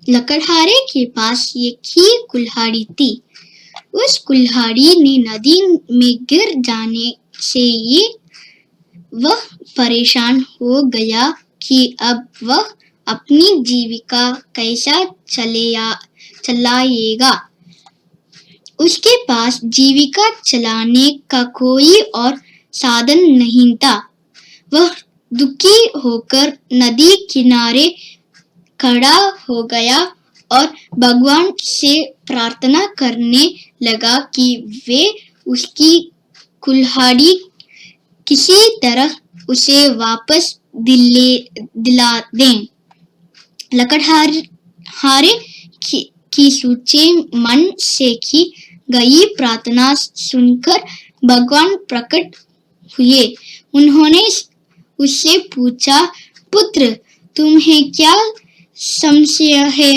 लकड़हारे के पास एक ही कुल्हाड़ी थी। उस कुल्हाड़ी ने नदी में गिर जाने से वह परेशान हो गया कि अब वह अपनी जीविका कैसा चलाएगा। उसके पास जीविका चलाने का कोई और साधन नहीं था। वह दुखी होकर नदी किनारे खड़ा हो गया और भगवान से प्रार्थना करने लगा कि वे उसकी कुल्हाड़ी किसी तरह उसे वापस दिला दें। लकड़हारे की सूचे मन से की गई प्रार्थना सुनकर भगवान प्रकट हुए। उन्होंने उससे पूछा, पुत्र, तुम्हें क्या संशय है?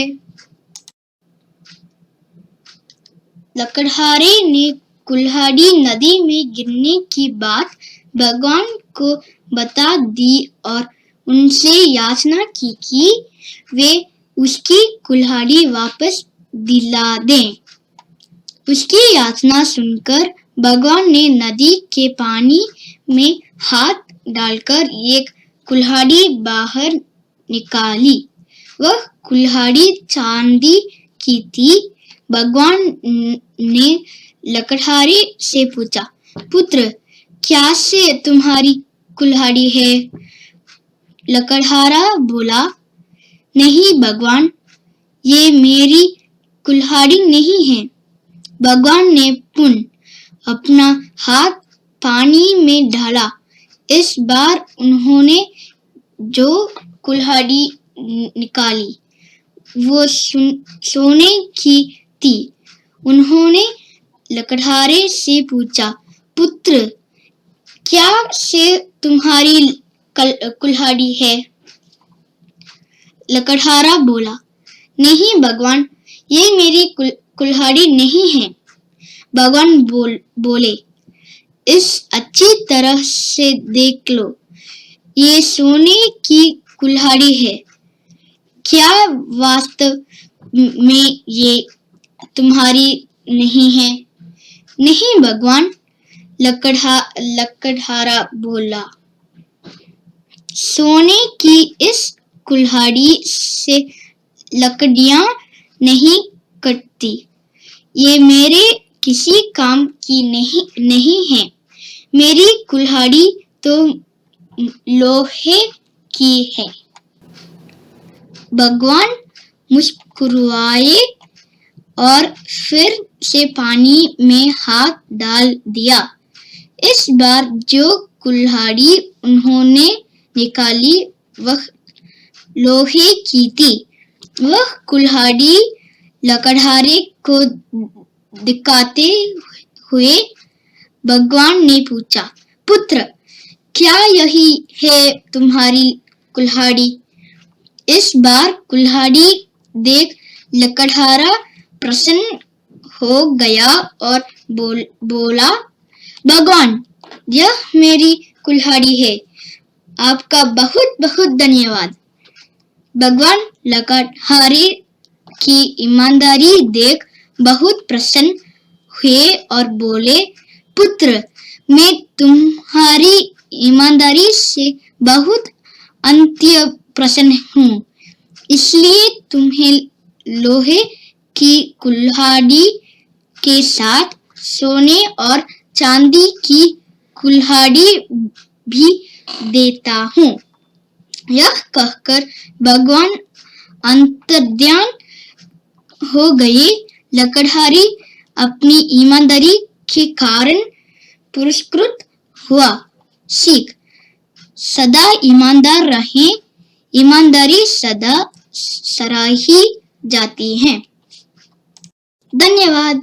लकड़हारे ने कुल्हाड़ी नदी में गिरने की बात भगवान को बता दी और उनसे याचना की कि वे उसकी कुल्हाड़ी वापस दिला दें। उसकी याचना सुनकर भगवान ने नदी के पानी में हाथ डालकर एक कुल्हाड़ी बाहर निकाली। वह कुल्हाड़ी चांदी की थी। भगवान ने लकड़हारे से पूछा, पुत्र, क्या से तुम्हारी कुल्हाड़ी है? लकड़हारा बोला, नहीं भगवान, ये मेरी कुल्हाड़ी नहीं है। भगवान ने पुनः अपना हाथ पानी में डाला। इस बार उन्होंने जो कुल्हाड़ी निकाली वो सोने की थी। उन्होंने लकड़हारे से पूछा, पुत्र, क्या से तुम्हारी कुल्हाड़ी है? लकड़हारा बोला, नहीं भगवान, ये मेरी कुल्हाड़ी नहीं है। भगवान बोले, इस अच्छी तरह से देख लो, ये सोने की कुल्हाड़ी है। क्या वास्तव में ये तुम्हारी नहीं है? नहीं भगवान, लकड़हारा बोला, सोने की इस कुल्हाड़ी से लकड़ियां नहीं कटती। ये मेरे किसी काम की नहीं है। मेरी कुल्हाड़ी तो लोहे की है। भगवान मुस्कुराए और फिर से पानी में हाथ डाल दिया। इस बार जो कुल्हाड़ी उन्होंने निकाली वह लोहे की थी। वह कुल्हाड़ी लकड़हारे को दिखाते हुए भगवान ने पूछा, पुत्र, क्या यही है तुम्हारी कुल्हाड़ी? इस बार कुल्हाड़ी देख लकड़हारा प्रसन्न हो गया और बोला, भगवान, यह मेरी कुल्हाड़ी है। आपका बहुत बहुत धन्यवाद। भगवान लकड़हारे की ईमानदारी देख बहुत प्रसन्न हुए और बोले, पुत्र, मैं तुम्हारी ईमानदारी से बहुत अत्यंत प्रसन्न हूँ। इसलिए तुम्हें लोहे की कुल्हाड़ी के साथ सोने और चांदी की कुल्हाड़ी भी देता हूँ। यह कहकर भगवान अंतर्ध्यान हो गए। लकड़हारी अपनी ईमानदारी के कारण पुरस्कृत हुआ। सीख, सदा ईमानदार रहें। ईमानदारी सदा सराही जाती है। धन्यवाद।